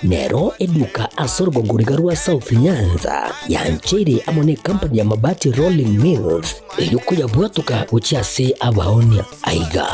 nero eduka asorogongoriga rwa South Nyanza yanchiri amone company ya mabati Rolling Mills yuko yabwatuka uchiase abaonia aiga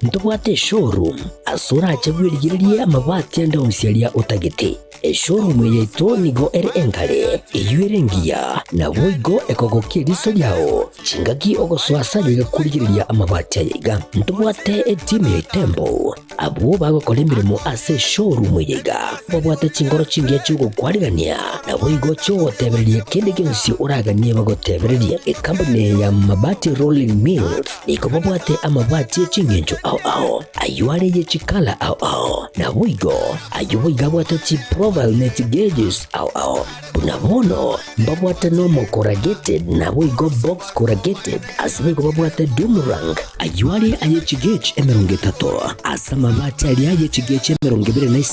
ntobwate showroom asura achabwirigiriye amabati enda usialia utagete showroom yeto nigo enkale iyuerengia na boigo ekogokiriso yao chingaki ogoswasa yiga kurigiriya amabati yiga ntobwate team Tembo abo bagokora imirimo ase showroom yiga babwate chingoro chingiye chugo kwarigania na boigo cyo tebereriye kende gensi uraganie bagotebereriye company ya mabati Rolling Mills iko babwate amabati chingenjo ao ayuare ye chikala ao na boigo ayuiga bwate chi profile net gauges ao bunabono babwate normal corrugated na boigo box corrugated asibigo babwate Dumarang ayuare aye chigage emerongetato asama mabati aliaye chigage emerongibire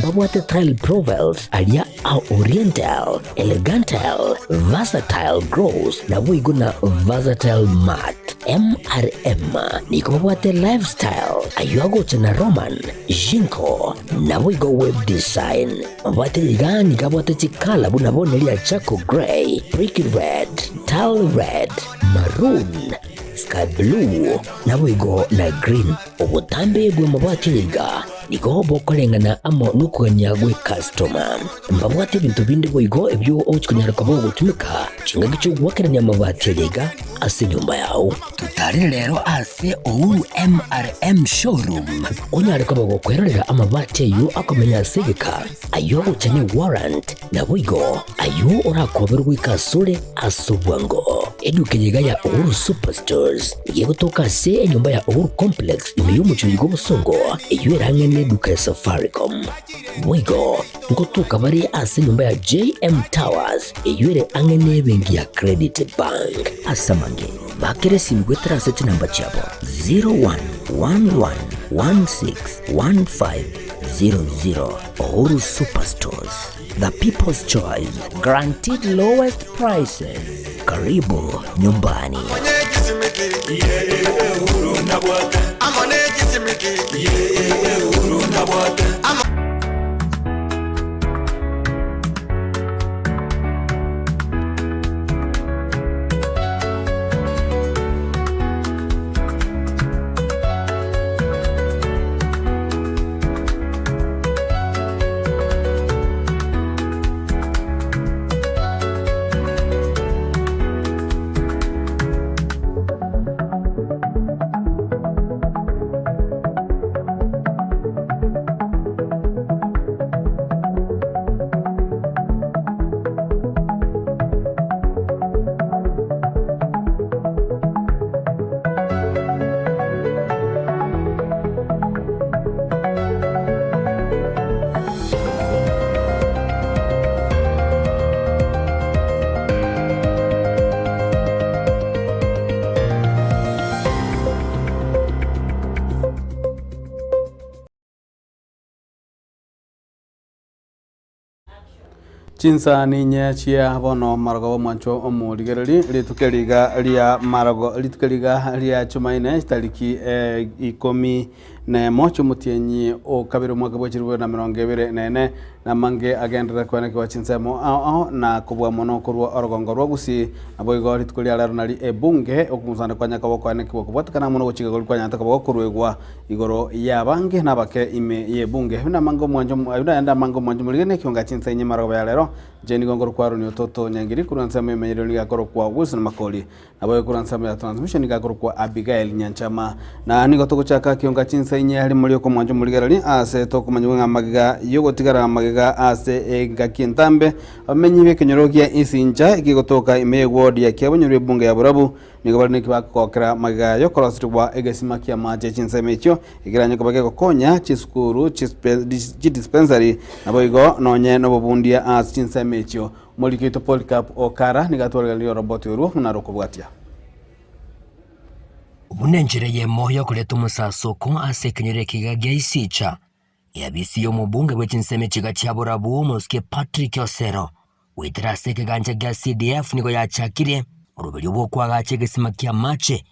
babwate tile profiles alia au oriental elegantal versatile gross na boigo na versatile mat MRM niko babwate lifestyle ayuago chana Roman Jinko na boigo web design babwate ligani kabwate chikala bunabone lia Chaco Gray, Brick Red, Tile Red, Maroon, Sky Blue na boigo na green ubutambe gwe mabwate yiga niko bokolengana amo nukuganya gwe customer mbabwate bintu bindi boigo ebyo ochikunyara kabo gutumika chinga gicho gwakeranya mabati yiga ase nyumba yao tutari rero ase Uhuru MRM showroom onyare kabo gukwerera amabati yu akomenya segeka ayo uchane warrant na boigo ayo urakoberwa ikasure asubwango eduke yiga ya Uhuru Superstores yego toka se enyumba ya Uhuru Complex imiyumucho yigo busongo eyuerangene duka ya Safaricom boigo ngotuka bari ase nyumba ya JM Towers eyuere angene bengi ya Credit Bank asamange bakere simgwetera sete namba chabo 0111161500 Uhuru Superstores, the people's choice, guaranteed lowest prices. Karibu nyumbani. Chinsa ninya chia bono marago mancho omuligereri litukeliga lia marago litukeliga lia chumaine tariki 11 mutienyi o kabiro mwaka bwachirwe na 2024 na mange agendera kwane kwa chinsemo na kubwa mono kurwa orogongorwa gusi aboigo litukulia la runali ebunge okumusana kwanya kabo kwane kwa kubwatakana mono gochiga kwa nyanta kabo kurwegwa igoro yabange nabake ime yebunge na mango mwanjo enda mango mwanjo muligene kionga chinsa inye marago ya lero jeni gongoro kwaro ni ototo nyangiri kuransa memenyero ni gakoro kwa Wilson Makoli naboye kuransa ya transmission ni gakoro kwa Abigail Nyanchama na nigo togochaka kionga chinsa inye hali muri ko mwanjo muligerali ase to kumanywa magiga yogo tigara magiga ase gakintambe amenyibe kenyorogia isinja ikigotoka ime ward ya kyabonyore bunge ya burabu nigo bali nikibakokera magiga yo korositwa egesima kya maje chinsa mecho igiranye kubage kokonya chiskuru dispensary naboigo nonye no bobundia as chinsa mecho molikito Polycarp Okara nigatwalga liyo roboti uru munarokobwatia Bunenjere moyo kuleta umusasoko asekenyere kigagia isicha yabisi yo mubunge bw'chinseme chiga cyaburabu Moske Patrick Osero witira seke ganje ga CDF niko yachakire urubiri bwo kwagache gisima kya mache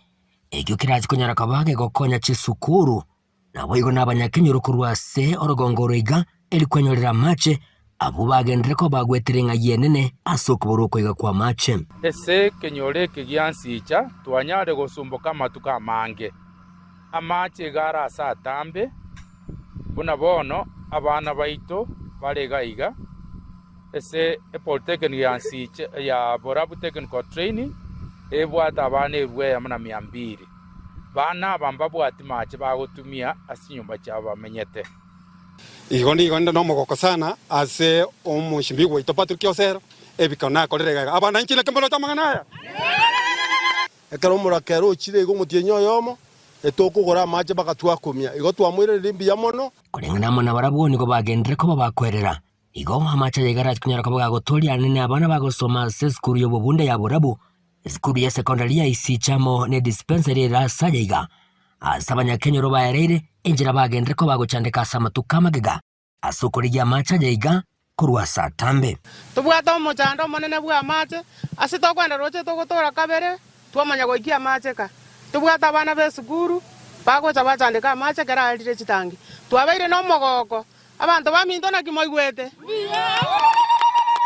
egyo kiraje kunyara kabage gokonya chisukuru nabo igo nabanyakenyuru kurwase orogongoroiga elikwenyorera mache abo bagendere ko bagwetire ng'a yenene asoko boruko iga kwa mache ese kenyore kigiansicha twanyare gosumbuka matuka mange amache gara satambe buna bono abana baito barega iga ese polytechnic yansicha ya Borabu Technical Training ebwata abana erwe ya muna 200 bana bamba bwati mache bagotumia asinyumba cyabo bamenyete igo no mogoko sana ase omushimbi gwaito Patrick Osero ebikona korerega abana nchile kembolo tamanganaya ekero murakero uchire go mutienyo yomo etokugora mache bakatwakumia igo twamwire rimbi ya mono kurengana mona barabwo niko bagendere ko bakwerera igo amacha yegara kunyara ko bagotoria nene abana bagosoma se skuru yo bubunde ya Borabu skuru ya secondary ya isichamo ne dispensary ra sajaiga asabanya kenyoro baerere injira bagendere ko bagochandeka samatuka magega asukuri ya macha yaiga kurwa satambe tubwata omochando monene bwa mache ase tokwenda roche togotora kabere twamanya goikia mache ka tubwata abana be sukuru bagocha bachandeka mache kera alire chitangi twabeire no mogoko abantu baminto na kimoigwete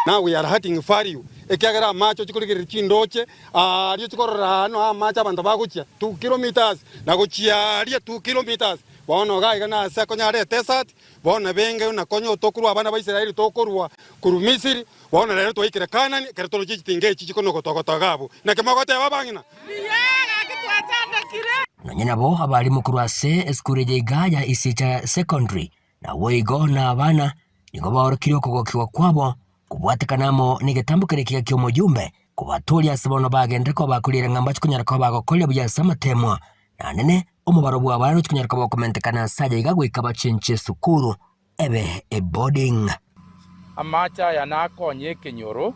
now we are hurting for you ekiagera macho chikurigire chindoche ariyo chikorora no amacha abantu baguchia 2 kilometers na gochia ariyo 2 kilometers bono gaiga na se konyare tesat bono benge na konyo tokurwa abana ba Israeli tokurwa kuru Misiri bono rero toikire Kanani kere tolo chitinge chichikono gotogotagabo na kemogote babangina nanyina bo abali mukuru ase eskure jeiga isicha secondary na woigo na abana nigo baorokire kugokiwa kwabo kubwatikanamo nigetambukire kiga kyo mujumbe kubatulia sibono bagendere ko bakulira ngamba chikunyara ko bagokolya bya samatemwa na nene omubaro bwa abantu chikunyara ko bakomentekana sajaiga gwikaba chinche sukuru ebe boarding amacha yanakonye kenyoro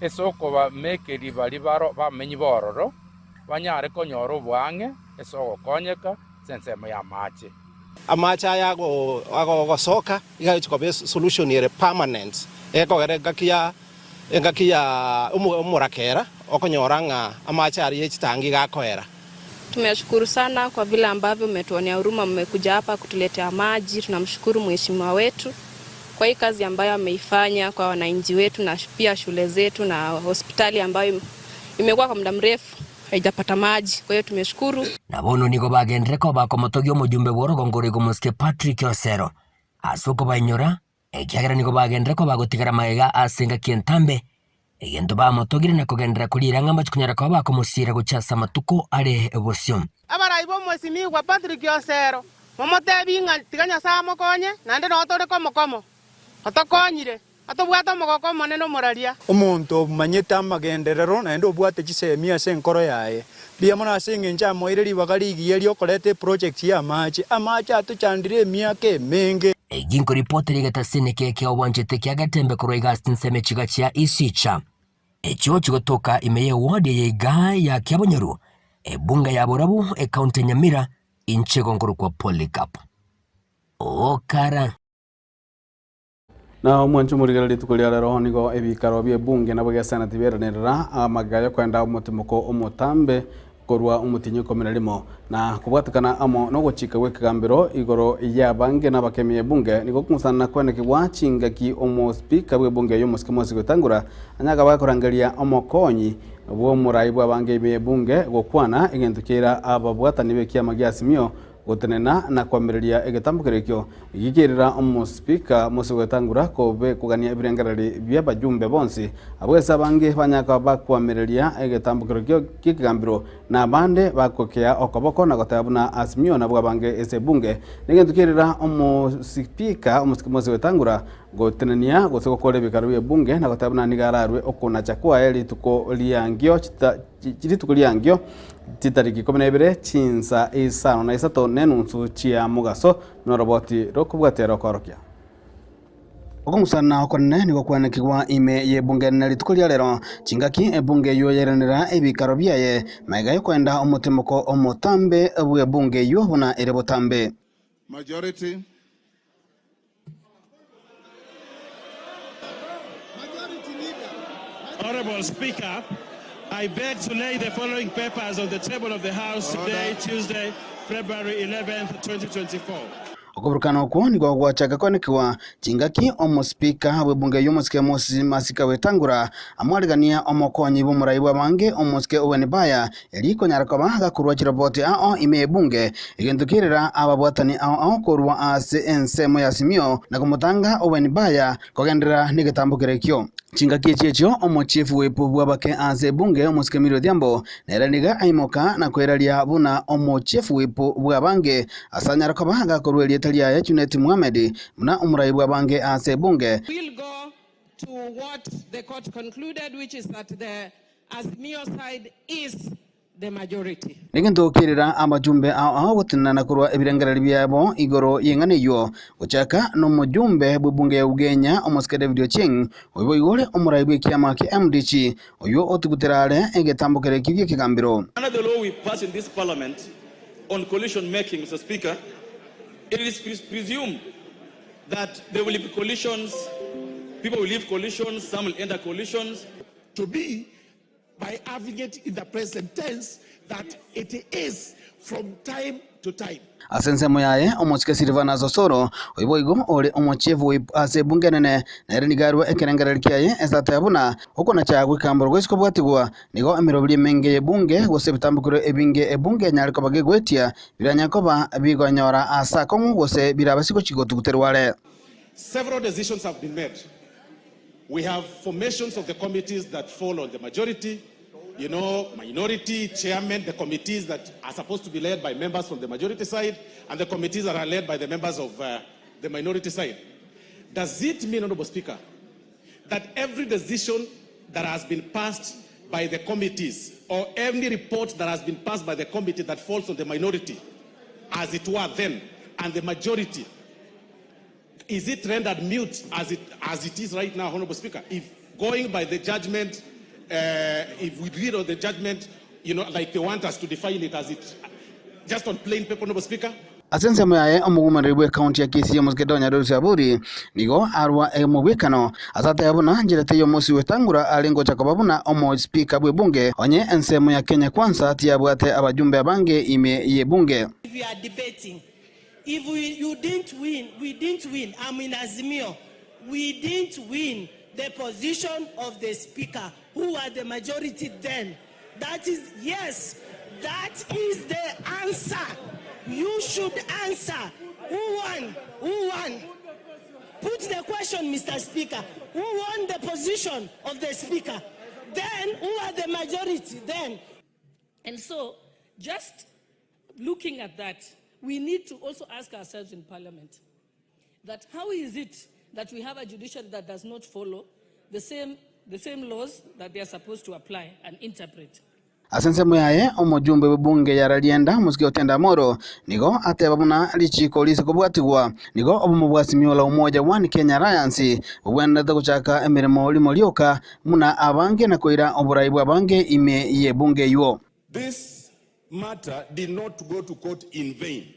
esoko ba mekeri bali baro bamenyi bororo banyare konyoro bwange esoko konyeka sensema ya mache amacha yago soka iga chikobe solution ire permanent eko gakia umurakera okonyoranga amacha ari chitangi gakoera. Tumeshukuru sana kwa vile ambavyo umetuonea huruma, mmekuja hapa kutuletea maji. Tunamshukuru mheshimiwa wetu kwa hii kazi ambayo ameifanya kwa wananchi wetu na pia shule zetu na hospitali ambayo imekuwa kwa muda mrefu haijapata maji. Kwa hiyo tumeshukuru. Na bono niko bagendere ko bakomotogyo mujumbe borogongore gumuske Patrick Osero asuko banyora ekiagera niko bagendere ko bagotigara maega asenga kientambe egento bamotogire na kugendera kulira ngamba chikunyara ko bakomusira guchasa matuko ale ebosyo abaraibo mwesimiwa Patrick Osero momotebinga tiganya samo konye nande no tore komo atokonyire atobwata mogoko monene moraria omuntu manyete amagenderero na ndo bwate chisemia senkoro yaye bia mona singe nja moire libagari giyerio kolete project ya amache atochandire miaka emenge eginko report ligatasine keke obwanjete kyagatembe kuroiga stinseme chigachia isicha echo chigotoka imeye ward yeiga ya Kyabonyeru ebunga ya Borabu county Nyamira inchego ngoro kwa Polycarp okara na mwanchu murigarari tukulia roho nigo ebikaro bye bunge nabo ya senate beranera amagayo kwenda umutimoko umutambe korwa umutinyo komerarimo na kubwatikana amo no guchika gwekagambiro igoro ya bange n'abakemiye bunge nigo kumusana kweneke watchinga ki omo speaker bwe bunge yo muskimosi gutangura anyaga bakorangaria omokonyi bwo muraibwa bange be bunge gokwana igentukira ababwatani be kiama giasimio gutenena na kwamiria egetambukirikyo igikirira omo speaker musigwetangura kobe kugania ibirengarari bya bajumbe bonsi abwesa bange banyaka bakwamiria egetambukirikyo kikigambiro na bande bakokea okoboko na gotabuna asimio na bwa bange ese bunge nigentukirira omo speaker omo musigwetangura gotenenia gusokole bikaru bya bunge na gotabuna nigararwe okuna chakwa eli tuko liangio chitukuliangio titariki 12 chinsa isano na isato nenunsu chia mugaso no roboti rokubwatera korokia okomusana okonne niko kwanekigwa ime ye bunge na litukulia lero chingaki ebunge yo yeranira ebikaro byaye maiga yo kwenda omutimoko omutambe bwe bunge yo hona erebotambe majority leader. Honorable Speaker, I beg to lay the following papers on the table of the House today, Tuesday, February 11th, 2024. okuburukana okwo niko gwachaga konekiwa chingaki omuspika webunge y'omusike Moses Masika Wetangula amwarigania omokonyi b'omurayi bw'abange omusike Owen Baya eliko nyarakoba gakurwa chiroboti ao ime ebunge igendukirira ababwatani ao kurwa ase ensemo ya simio na kumutanga Owen Baya kogendera nigetambukire kyo chingaki checho omochifu wepu bwabake ase bunge omusike Millie Odhiambo neraniga aimoka na kweralia buna omochifu wepu bwabange asanyarakoba gakurwa elietalia ya Junet Mohamed muna omurayi bw'abange ase bunge. We'll go to what the court concluded, which is that the Azimio side is the majority. Nigentokirira amajumbe ao gutinana kurwa ebirengereri byabo igoro yenganiyo guchaka no mujumbe bw'ebunge ya Ugenya omusike David Ochieng oyo igore omurayi bw'ekiama ki MDC oyo otuguterare egetambukire kibye kigambiro. Another law we pass in this parliament on coalition making, Mr. Speaker, it is presumed that there will be coalitions, people will leave coalitions, some will enter coalitions. To be by having it in the present tense that it is from time to time. Asense moyaye omusike Silvana Zosoro oiboigo ole omochevu ase bunge nene nerenigarwa ekerengereri kiaye esatabuna okona chagwe kamboro gwesko bwatigwa nigo emirobiri menge ebunge gose bitambukiro ebinge ebunge nyariko bagegwetia biranyakoba bigonyora asa komu gose birabasiko chigotu guterwale. Several decisions have been made. We have formations of the committees that fall on the majority, minority, chairman, the committees that are supposed to be led by members from the majority side, and the committees that are led by the members of the minority side. Does it mean, Honorable Speaker, that every decision that has been passed by the committees, or any report that has been passed by the committee that falls on the minority, as it were then, and the majority, is it rendered mute as it is right now, Honorable Speaker? If going by the judgment, if we read on the judgment, like they want us to define it as it, just on plain paper, Honorable Speaker? Asense moyaye omugumariwe county ya Kisii omusikedonya Doris Aburi nigo arwa emubwekano asate abuna njirete yo Moses Wetangula alingo chakobabuna omo speaker bwebunge onye ensemo ya Kenya Kwanza tiabwate abajumbe abange ime yebunge. If you are debating, if you didn't win, we didn't win. I'm in Azimio. We didn't win the position of the speaker, who are the majority then. That is, yes, that is the answer. You should answer. Who won? Who won? Put the question, Mr. Speaker. Who won the position of the speaker? Then, who are the majority then? And so, just looking at that, we need to also ask ourselves in Parliament that how is it that we have a judiciary that does not follow the same laws that they are supposed to apply and interpret. Asense moyaye omujumbe w'ebunge ya Ralienda musike Otenda Moro nigo atebabuna lichiko lisiko bwatigwa nigo obumubwasimio la umoja wa Kenya Alliance obwenda guchaka emirimo limolioka muna abange na koira oburayi bw'abange ime yebunge yo. This matter did not go to court in vain.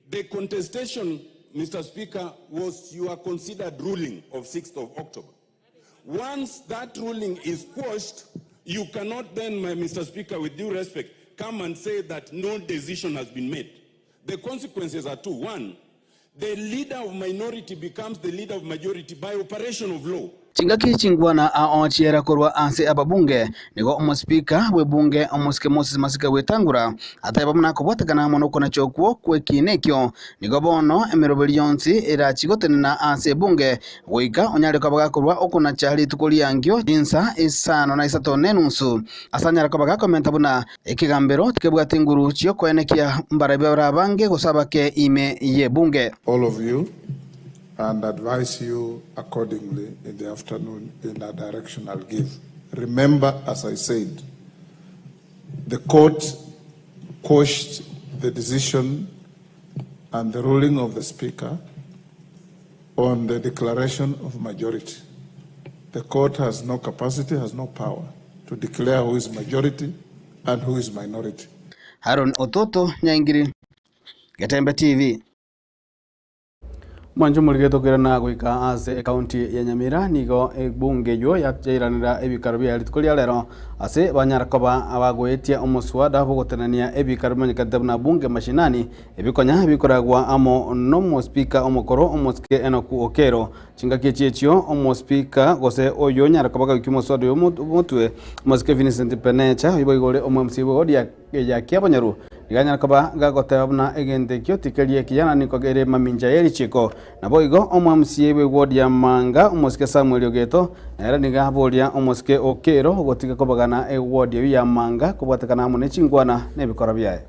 The contestation, Mr. Speaker, was your considered ruling of 6th of October. Once that ruling is quashed, you cannot then, Mr. Speaker, with due respect, come and say that no decision has been made. The consequences are two. One, the leader of minority becomes the leader of majority by operation of law. Chingaki chingwana aonchiera korwa anse ababunge nigo omuspika webunge omusike Moses Masika Wetangula atayabamuna kubwatakana mono kona chokwo kwekinekyo nigo bono emiroberi yonsi era chigotenena anse bunge goika onyale kabaga korwa okona chali tukoliangyo jinsa isano na isato nenusu asanyara kabaga komenta buna ekigambero tikebwate nguru chiyo kwenekia mbarabara bange gosabake ime ye bunge. All of you, and advise you accordingly in the afternoon in the direction I'll give. Remember, as I said, the court quashed the decision and the ruling of the Speaker on the declaration of majority. The court has no capacity, has no power to declare who is majority and who is minority. Haron Ototo, Nyaingiri, Gatembe TV. Mwanjo muligeto kirana gwika ase county ya Nyamira nigo bunge yo yatjairanira ebikaru ya litukolia lero ase banyarakoba abagwetia omoswada bogotenania ebikaru manyakadabna bunge mashinani ebikonya bikoragwa amo nomo speaker omokoro omoske enoku okero chingaki chiechio omo speaker gose oyo nyarakoba gikimoswada yo motwe omoske Vincent Penecha ibo igore omo msibo odia ya kiabanyaru iganyarakoba gagotabna egende kyo tikelie kiyana nikogere maminja yeli chiko naboigo omwamsie we ward ya Manga omoske Samuel Ogeto era nigaboria omoske Okero gotika kobagana e ward ya Manga kubatakana mune chingwana nebikora byaye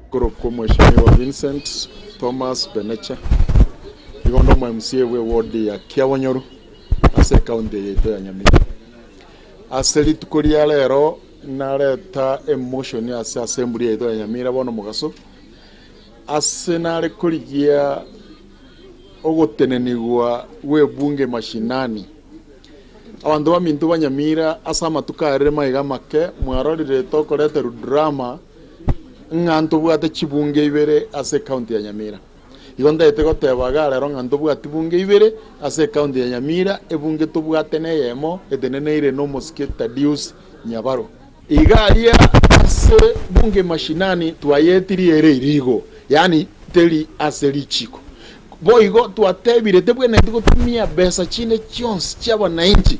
Koroko Mheshimiwa Vincent Thomas Penecha igondo mwamsie we ward ya Kiabonyoru ase county yetu ya Nyamira aseli tukoria lero nareta emotion ya assembly yetu ya Nyamira bono mugaso ase nare kurigia ogotenenigwa we bunge mashinani abandu bamintu banyamira asama tukarere maiga make mwarorire tokorete drama ngantu bwate chibunge ibere ase county ya Nyamira igonda ete gotebaga lero ngantu bwate bunge ibere ase county ya Nyamira ebunge tubwate neyemo eteneneire no Mosketa Dius Nyabaro igaria ase bunge mashinani twayetiri ere irigo yani teli aseli chiko boigo twatebire tebwene tugotumia besa chine chons cy'abananchi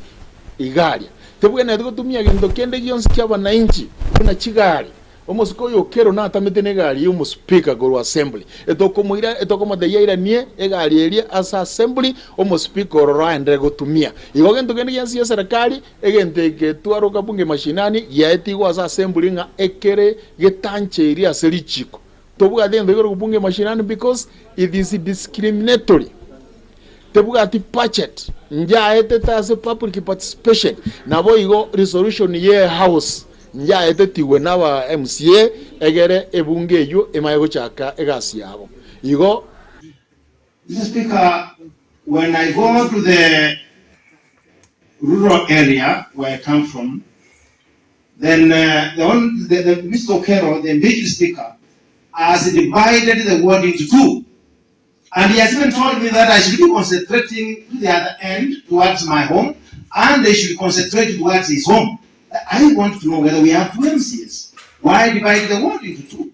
igaria tebwene tugotumia gendo kende chons cy'abananchi kuna chigari omusiko yokero natamete negari yo speaker go assembly etokomodeyaira nie egari eria asa assembly speaker roende gotumia igo gento kende yansi ya serikali egente ke twaroka bunge mashinani yaetigo asa assembly nga ekere getanche iria aseli chiko tobuga dendo igoro kubunge mashinani because it is discriminatory tebuga ati budget nja eteta as public participation nabo igo resolution ye house nja etetiwe naba MCA egere ebunge yo emayo chaka egasi yabo igo. Mr. Speaker, when I go to the rural area where I come from, then the Mr. Okero, the immediate speaker, has divided the ward into two. And he has even told me that I should be concentrating to the other end towards my home, and they should concentrate towards his home. I want to know whether we have two MCs. Why divide the ward into two?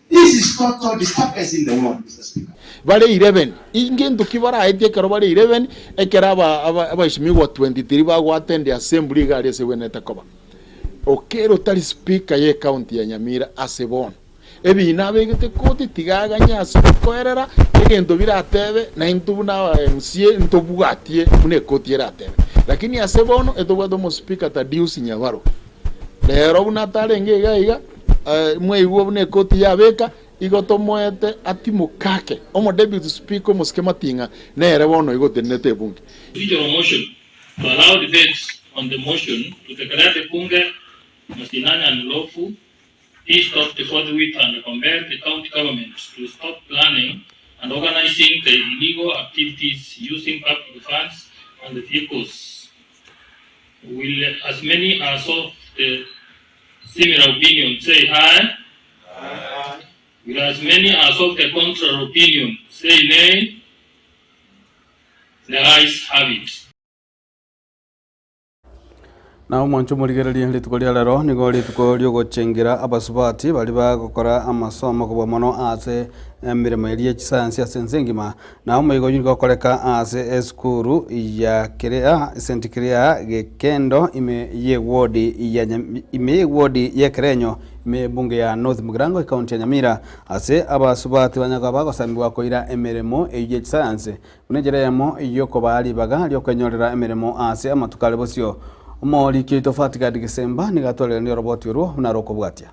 This is total disturbance in the ward, Mr. Speaker. Vale 11. Ingendo kibara aite karo vale 11 ekeraba abashimiwa 23 bago attend assembly gari seweneta koba. Okero tali speaker ye county ya Nyamira asebon. Ebi nabegete koti tigaganya sokoerera egento biratebe na intu na MCA ntobugatie mune koti eratebe lakini asebono etobado mo speaker ta Dius Nyabaro lero una talenge gaiga mweigwo mune koti yabeka igoto moete atimo kake omo deputy speaker mo skema tinga nere bono igotenete bunge motion to allow debates on the motion to declare the bunge mashinani unlawful. He stopped the forthwith and compelled the county government to stop planning and organizing the illegal activities using public funds and the vehicles. Will as many as of the similar opinion say aye? Aye. Will as many as of the contrary opinion say nay? The ayes have it. Na mwancho muligereria litukolia lero nigo lituko lyogochengera abasubati bali bagokora amasomo kuba mono ase miremo elie science ya sensengima na omuigo yunigo koleka ase eskuru ya Kerea St. Kerea gekendo ime ye ward ya Kerenyo me bunge ya North Mugirango county ya Nyamira ase abasubati banyaga bagosambiwa koira emiremo elie science unejereyamo yoko bali baga lyokenyorera emiremo ase amatukale bosio Omori kito fatika digisemba nigatole ni roboti uro unaroko bwatia.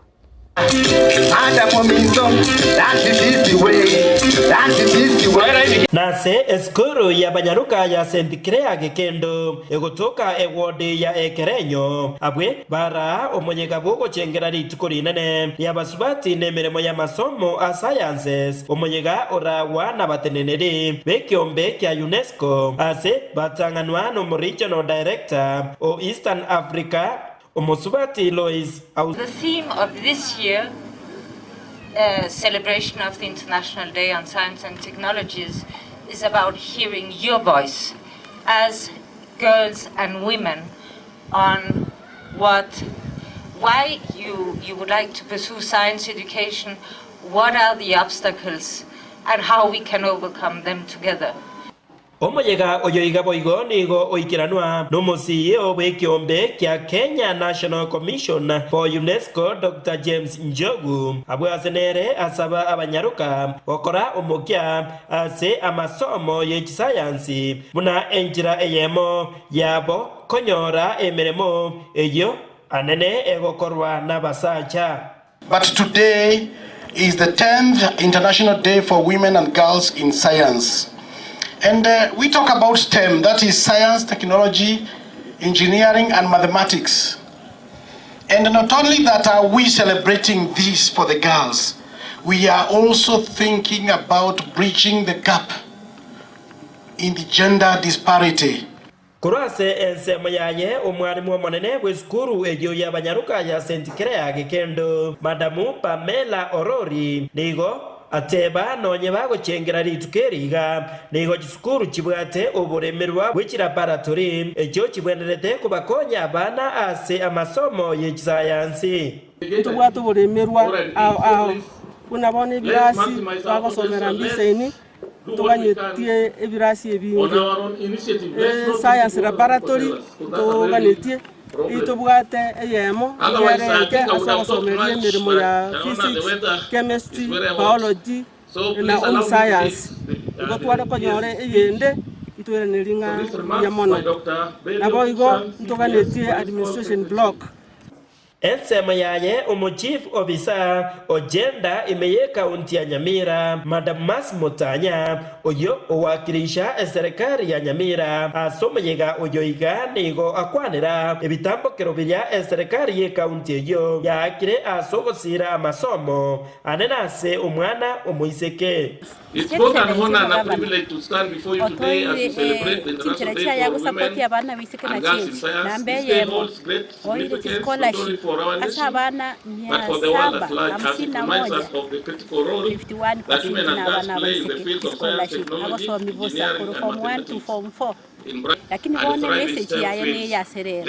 Nase eskuru ya banyaruka ya St. Kerea gekendo egotoka ewode ya Ekerenyo abwe bara omonyega bwogo chengera litukuri nene ya basubati nemeremo ya masomo a sciences omonyega orawa na batenenere bekiombe kya UNESCO ase batanganwa no regional director o Eastern Africa Omosubati Lois. The theme of this year celebration of the International Day on Science and Technologies is about hearing your voice as girls and women on why you would like to pursue science education, what are the obstacles, and how we can overcome them together. Omonyega oyoiga boigo nigo oikiranwa no CEO w'ekiombe kia Kenya National Commission for UNESCO Dr. James Njogu abwasenere asaba abanyaruka okora omokia ase amasomo y'ekisayansi muna enjira eyemo yabo konyora emeremo eyo anene egokorwa n'abasacha. But today is the 10th International Day for Women and Girls in Science. And we talk about STEM, that is science, technology, engineering, and mathematics. And not only that are we celebrating this for the girls, we are also thinking about bridging the gap in the gender disparity. Kurase ensemo yaye omwarimu omonene w'esukuru eyo y'abanyaruka ya St. Clair Gekendo Madamu Pamela Orori nigo ateba nonye bagochengera ritukeriga nigo gisukuru kibwate oburemerwa bw'ekiraparatory ekyo kibwenderete kubakonya abana ase amasomo y'ekisayansi. Tubwate oburemerwa unabona ebirasi bagosomera mbiseni tuganyetie ebirasi ebingi science laboratory tuganyetie itubwate eyemo yereke asogosomeria emirimo ya physics, chemistry, biology na home science igo tware konyore eyende ntweraneringa yamono nabo igo tuganetie administration block. Ensema yaye chief officer ogenda imeye kaunti ya Nyamira Madam Mas Mutanya oyo owakilisha serikali ya Nyamira asomeyega oyoiga nigo akwanira ebitambokero bya serikali ye kaunti eyo yakire asogosira amasomo anenase omwana omuiseke. It's both an honor and a privilege to stand before you today as we celebrate the International Day for Women and Girls in Science. This day holds great significance not only for our nation, but for the world at large, as it reminds us of the critical role that women and girls play in the fields of science, technology, engineering, and mathematics. Lakini bone message yayo ni ya serero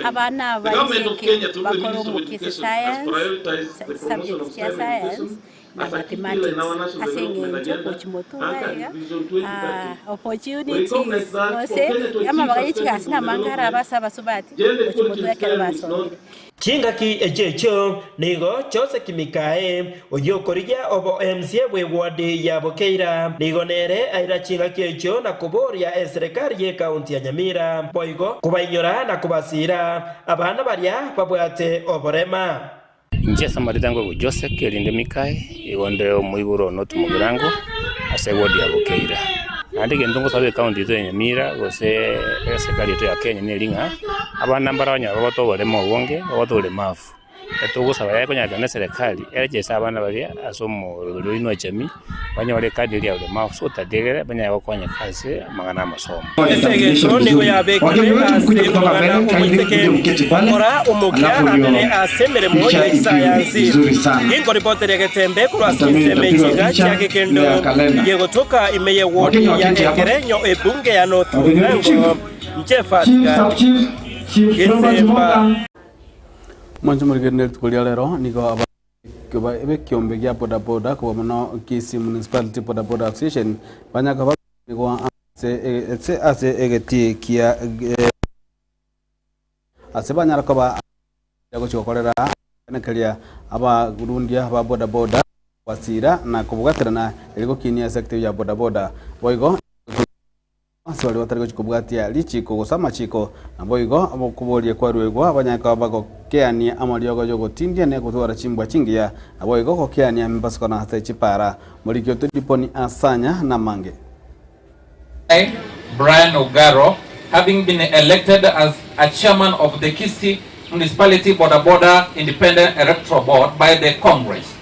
abana baiseke bakoro mu science subject ya science na mathematics asenge kuchimotoya opportunities ose ama bagayichi asina mangara basaba subati kuchimotoya kelbaso Chingaki echecho nigo chose kimikae oyokorija obo MCA we ward ya Bokeira nigo nere aira chingaki echo na kuboria serikali ye kaunti ya Nyamira boigo kubainyora na kubasira abana baria babwate oborema. Nje samaritango Joseph Kelinde Mikae igonde omuiburo notumugirango ase ward ya Bokeira andi gendongo sabe kaunti ya Nyamira gose serikali yetu ya Kenya nelinga abana mbaranya babato baremo bonge babato lemafu etugusaba yako nyakana serikali ereje abana baria asomo ruino echemi banyore kadi ya lemafu so tadegere banya bakwanya kazi magana amasomo esege choni go yabekire ase magana omuiseke ora omukia anene asemere moyo isayansi ingo reporter ya Getembe kurasa semejiga chake kendo yego toka imeye ward ya Ekerenyo ebunge ya North Mugirango mchefatika Getemba Mwanzo murigenel tukulia lero niko aba ebe kiombe gya boda boda kwa mano Kisii Municipality Boda Boda Association banyaka ba niko ase egeti kia ase banyara ko ba yago chokolera nakalia aba gurundia ba boda boda wasira na kubugatirana eliko kinia sector ya boda boda boigo aswali watariko chikubwatia lichiko gusama chiko na boigo abo kubolie kwa rwegwa abanyaka bago keania amaliogo jogo tindia ne gutwara chimbwa chingia na boigo ko keania mbasiko na hata chipara mulikyo tudiponi asanya na mange. Brian Ogaro, having been elected as a chairman of the Kisii Municipality Boda Boda Independent Electoral Board by the Congress,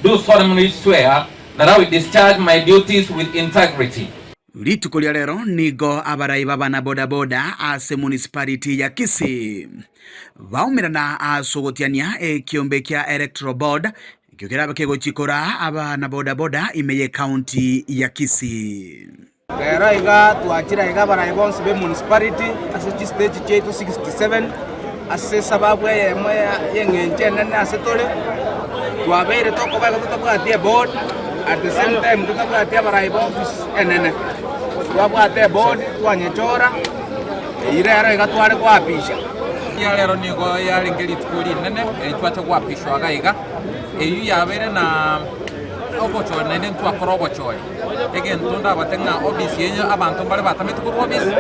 do solemnly swear that I will discharge my duties with integrity. Litukulia lero nigo abarai babana boda boda ase municipality ya Kisii baumirana asogotiania kiombe kia electoral board kiokera bakego chikora abana boda boda imeye county ya Kisii. Rero iga tuachira iga baraibonsi be municipality ase stage chetu 67 ase sababu yemwe yengenche nene ase tole twabere tokoba tutabwatie board at the same time tutabwatie baraibonsi enene twabwate board twanyechora irero iga tware kwapisha ya lero nigo yari ngeli tukuri nene twate kwapishwa gaiga eyu yabere na obocho nene twakora obocho ege ntunda batenga office yenyo abantu bale batamete ku office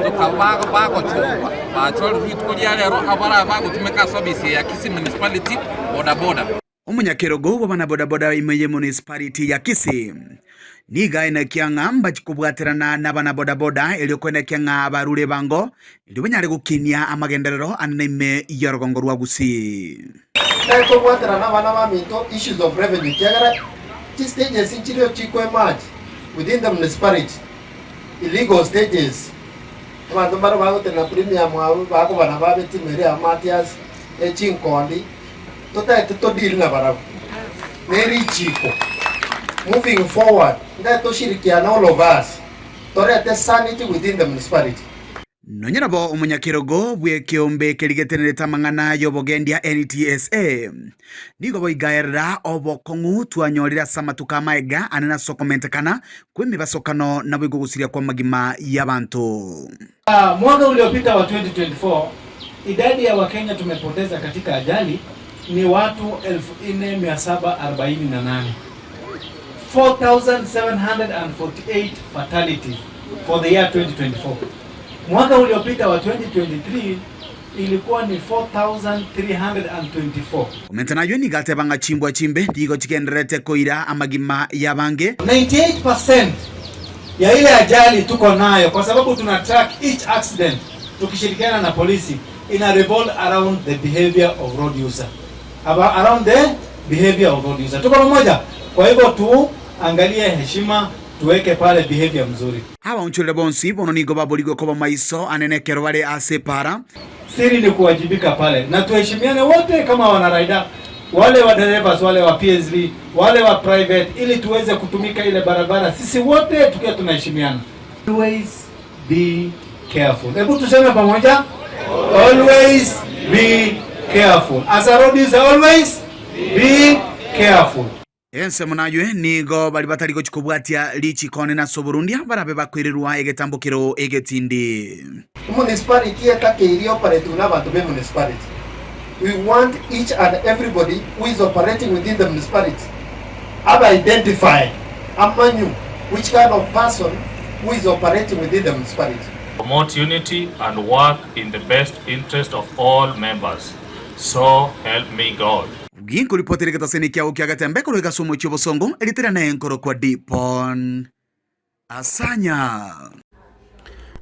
tukaba bagochwa bachoro tukuri ya lero abara bagutumeka office ya Kisii municipality boda Omunyakerogo bana boda imeye municipality ya Kisii niga ina kiangamba chikubwaterana na bana boda eliyokwenda kianga barure bango ilibenyare gukinia amagenderero anime yorogongo rwa Gusii Eko bwaterana bana baminto issues of revenue kiagara stages inchirio chikwe match within the municipality illegal stages abantu baro bagotena premium abo bako bana babeti mere amatias echinkondi to deal na barabu neri chiko moving forward that to shirikiana all of us to rete sanity within the municipality. Nonyerabo omunyakerogo bwe kiombe keligetenereta mangana yobogendia NTSA nigo boigaerera obokongu twanyorira samatuka maega anena sokomentekana kwemibasokano na bwigugusiria kwa magima y'abantu. Mwaka uliopita wa 2024 idadi ya Wakenya tumepoteza katika ajali ni watu 4748 4,748 fatalities for the year 2024. Mwaka uliopita wa 2023 ilikuwa ni 4,324. Umentana yoni gate banga chimbwa chimbe digo chikenderete koira amagima yabange 98% ya ile ajali tuko nayo kwa sababu tuna track each accident tukishirikiana na polisi ina revolve around the behavior of road user. Around the behavior of road user. Tuko pamoja. Kwa hivyo tuangalie heshima tuweke pale behavior mzuri. Hawa unchule bonsi bono nigo baboligo koba maiso anenekero wale asepara. Siri ni kuwajibika pale na tuheshimiane wote kama wanaraida, wale wa drivers, wale wa PSV, wale wa private ili tuweze kutumika ile barabara sisi wote tukiwa tunaheshimiana. Always be careful. Hebu tuseme pamoja. Always be careful. As a road user, always be careful. Ense munajwe nigo bali bataliko chikubwatia lichi kone na Soburundia barabe bakwirirwa egetambukiro egetindi. Municipality etake iri operate n'abantu be municipality. We want each and everybody who is operating within the municipality have identified amanyu which kind of person who is operating within the municipality. Promote unity and work in the best interest of all members. So help me God. Ginko ripoteri kataseni kia ukia gatembe kuro ikasumo chobosongo elitera na enkoro kwa Dipon Asanya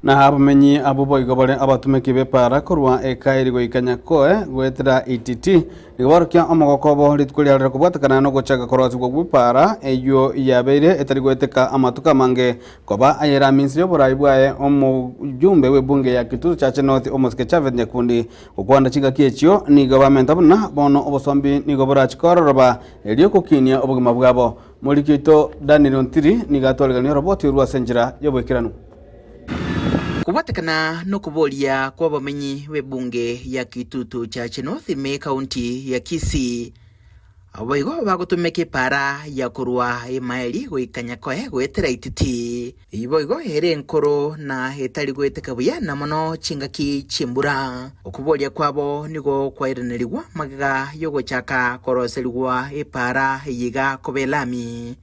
na habamenyi abubo igobole abatume bepara kurwa ekairi go ikanya koe gwetera ITT igwarukia omogokobo litkulia kubwatakana no gochaga korozi go gwipara eyo yabere etari gweteka amatuka mange koba ayera minsi yo buraibwae omujumbe webunge ya Kitutu Chache North Omoske Chavet Nyakundi ukwanda chiga kiechio ni government abuna bono obosombi ni gobora chikororoba elio kukinia obugima bwabo mulikito Daniel Ntiri ni gatwalegania roboti urwa senjira yobwekiranu kubatekana no kubolia kwa bamenyi webunge ya Kitutu Chache North me county ya Kisii abayigo bagutumeke para ya kurwa emaili goikanya koe gwetera ITT iboyigo here enkoro na etali gweteka buya na mono chingaki chimbura okubolia kwabo nigo kwairanirwa magaga yogochaka koroselwa epara yiga kobelami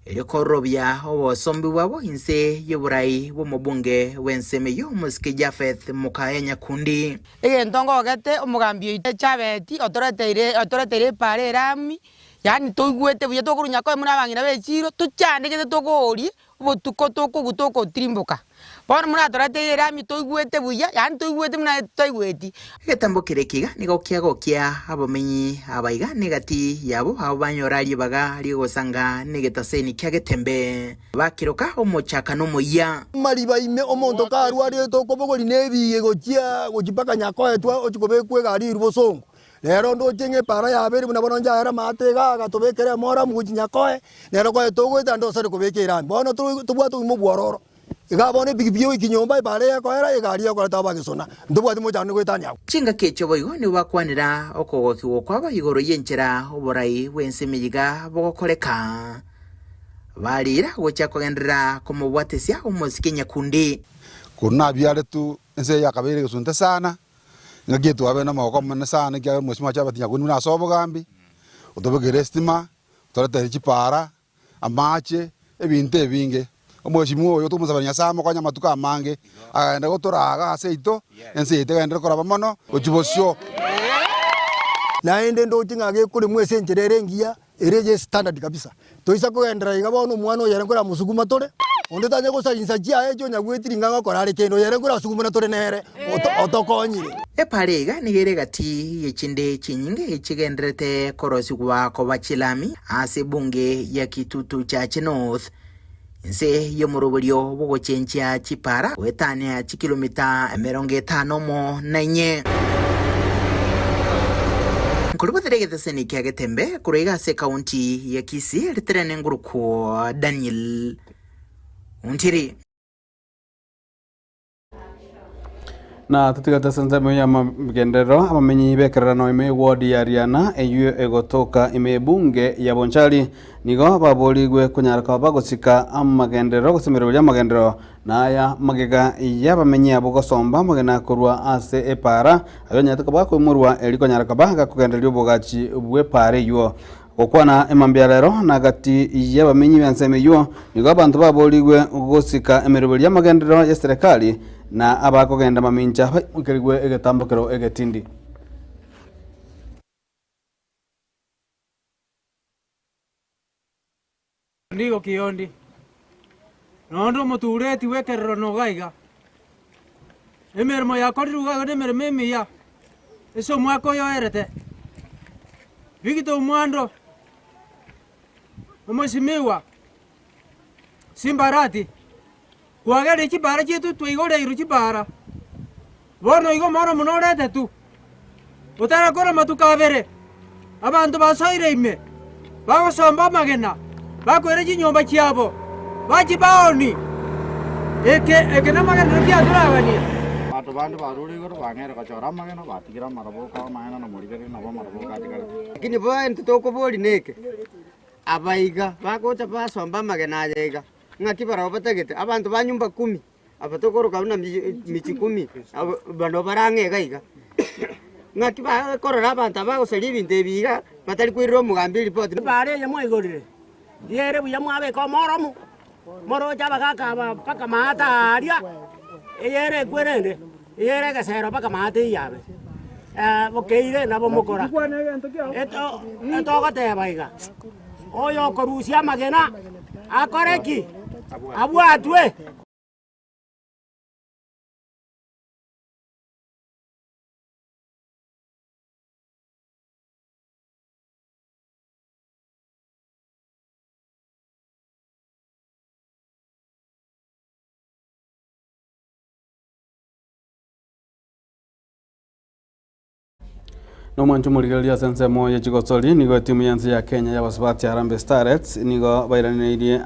elikorobya obosombi bwabo inse yoburai bomubunge wenseme yo Omoske Japheth Mukae Nyakundi entongo gete omugambio Chabeti otoretere pare rami yani toigwete buye tokurunya ko murabangira bechiro tuchandike tokori botuko toko trimboka Por muna torate rami toigwete buya yani toigwete muna toigweti getambo kirekiga nigo kia abamenyi abaiga negati yabo abanyorari baga ligosanga negetaseni kyagetembe bakiroka omochaka no moya mariba ime omonto karwari tokobogori nebiye gochia gochipaka nyakoe twa ochikobe kwegari rubosongo Lero ndo jenge para ya beri muna bono njara matega ga tobekere mora mujinya koe lero ko to go ndo sare ko bekera bono to bwa to mu bwororo iga bone bigibio ikinyomba ibare ya ko era igari ya ko taba gisona ndo bwa mo janu ko tanya chinga kecho boigo ni wakwanira okogokiwo kwaba igoro yenchera oborai wensimiyiga bogokoreka barira gocha kugendera kumubwatesia umusikinya kundi kuna biare tu ense ya kabere gusunta sana ngagetu abe na mako mana sana kya musima cha batinya kunu na sobo gambi utobegere estima torata chipara amache ebinte binge omushimu oyo tumusabanya samo kwanya matuka mange agenda gotoraga aseito ense itegenda koraba mono ochibosyo naende ndo chingage kuri mwese njerere ngia ereje standard kabisa toisa kugendera igabono mwana oyere kora musuguma tore onde tanye gusayinsa chia ejo nyagwetiringa ngokora kendo yere kora suguma tore nere otokonyire eparega nigere gati yechinde chinyinge chigenderete korosigwa ko bachilami ase bunge ya Kitutu cha North nse yo murobolyo bogochencha chipara wetane kilomita 50 nanye Kuliboterege seni kiage tembe kurega se county ya Kisii litrene nguruko Daniel Untiri na tutigata sanzamo ya magendero amamenyi bekerano ime ward ya Riana eyo egotoka ime bunge ya Bonchari nigo baboligwe kunyaraka bagosika amagendero gosemero ya magendero naya magega yabamenyi abogosomba magena kurwa ase epara abanyataka bakwimurwa eliko nyaraka baga kugenderyo bogachi bwepare yo okwana emambiarero nagati yabamenyi banseme yo nigo abantu baboligwe gosika emerebo ya magendero ya serikali na abakogenda maminja ukeligwe egetambokero egetindi ndigo kiondi nondo mutureti wekerero no gaiga emermo ya koriruga gode mermemi ya eso mwako yo erete bigito mwando umosimiwa simbarati kwagere kibara chetu twigore iru kibara bono igo mara munorete tu utara kora matukabere abantu basoire ime bagosomba magena bakwere kinyomba kiabo bakibaoni eke na magena bya turabania bato bandu baruri goro bangere gachora magena batigira maraboka magena no murigere nabo maraboka atigara lakini bwa ntoko boli neke abaiga bagocha basomba magena yega ngakibara obatagete abantu banyumba 10 abatokoro kauna michi 10 bano barange gaiga ngakiba korora abantu bagoseri binte biga batari kwiriro mugambi report bare yamwe igorire yere buya mwabe ko moromu moro jaba kaka paka mata aria yere kwerende yere gasero paka mata yabe bokeire nabo mukora eto gate baiga oyo korusia magena akoreki abwatwe no mwanchu murigelia sensemo ya chigosoli nigo timu yansi ya Kenya ya basubati Harambee Starlets nigo bairanire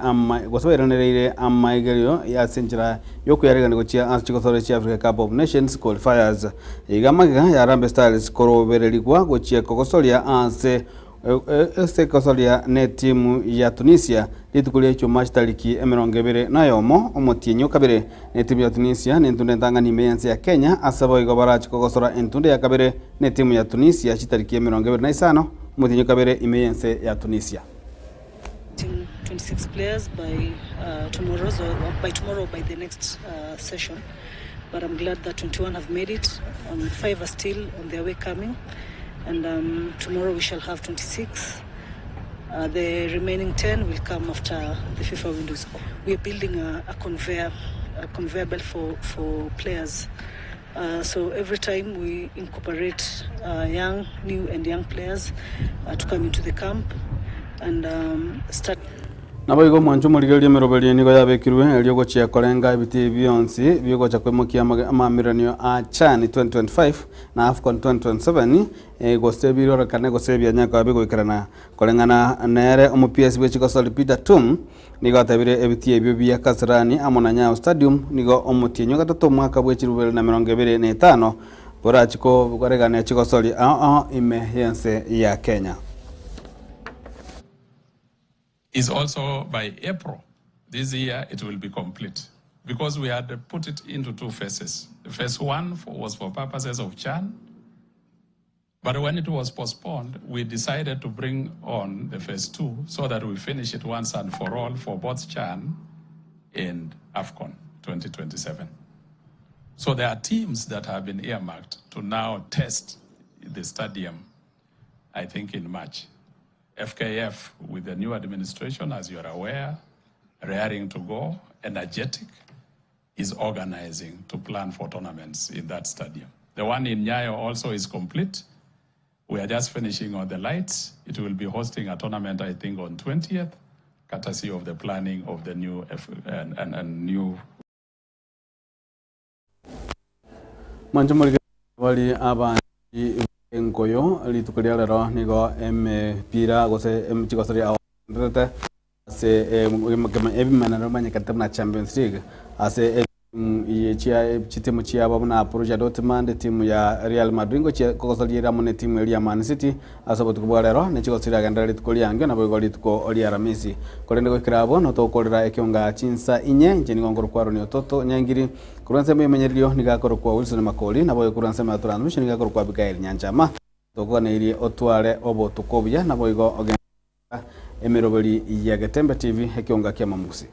amma igerio ya senjira yoku yarega nigochia as chigosoli cha Africa Cup of Nations qualifiers igamaga ya Harambee Starlets korobereligwa gochia kogosolia ase kogosolia ne timu ya Tunisia litukulia chuma chitariki 20 nayomo omotienyo kabere ne timu ya Tunisia ne ntunde ntangani meyansi ya Kenya asabo igobara chikogosora entunde ya kabere ne timu ya Tunisia chitariki 25 omotienyo kabere imeyanse ya Tunisia 26 players by tomorrow by the next session, but I'm glad that 21 have made it. 5 are still on their way coming, and tomorrow we shall have 26. The remaining 10 will come after the FIFA windows. We are building a conveyor belt for players. So every time we incorporate new and young players to come into the camp and start. Nabo igo mwanju murigeria miroberi nigo yabekirwe elio gochia kolenga ibiti bionsi bigocha kwemukia amamiranio a CHAN 2025 na AFCON 2027 gosebiro kana gosebia nyaka abigo ikarana kolengana nere omupiesi bwechiko Peter Tum nigo atabire ebiti ebyo bya Kasarani amona Nyayo Stadium nigo omutinyo gatatu mwaka bwechirubere na 25 bora chiko bukaregana chiko soli ime yense ya Kenya is also by April this year it will be complete because we had put it into 2 phases. The phase 1 was for purposes of CHAN, but when it was postponed, we decided to bring on the phase 2 so that we finish it once and for all for both CHAN and AFCON 2027. So there are teams that have been earmarked to now test the stadium, I think in March. FKF, with the new administration, as you are aware, raring to go, energetic, is organizing to plan for tournaments in that stadium. The one in Nyayo also is complete. We are just finishing on the lights. It will be hosting a tournament, I think, on 20th, courtesy of the planning of the new new. Manjumuri wali aba enkoyo litukulia lero nigo pira gose chikosori awandete se ebimana romanya katamna Champions League ase timu chia babuna Borussia Dortmund timu ya Real Madrid ngo kokosori ramone timu ya Man City asobotu kubwalero ne chikosori aganda litukulia angyo na bogo lituko oli aramisi kolende ko kirabo no to kolera ekionga chinsa inye njeni ngongoro kwaro ni ototo nyangiri kuranse memenyerio nigakoro kwa Wilson Makoli na boyo kuranse ma transmission nigakoro kwa Bikael Nyanchama toko na iri otware obo tukobya na boyo ogenda emirobeli ya Getembe TV ekionga kya mamusi